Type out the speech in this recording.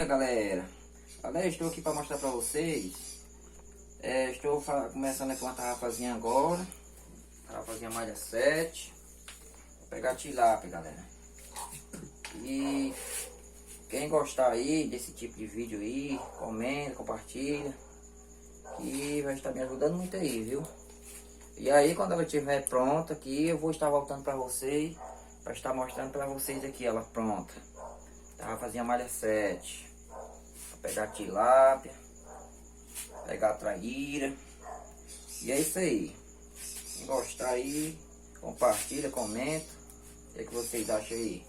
Galera, estou aqui para mostrar para vocês. Estou começando aqui uma tarrafazinha agora. Tarrafazinha malha 7. Vou pegar tilápia, galera. E quem gostar aí desse tipo de vídeo aí, comenta, compartilha, que vai estar me ajudando muito aí, viu? E aí quando ela estiver pronta aqui, eu vou estar voltando para vocês, para estar mostrando para vocês aqui ela pronta. Tarrafazinha malha 7. Pegar tilápia, pegar traíra. E é isso aí. Quem gostar aí, compartilha, comenta. O que é que vocês acham aí?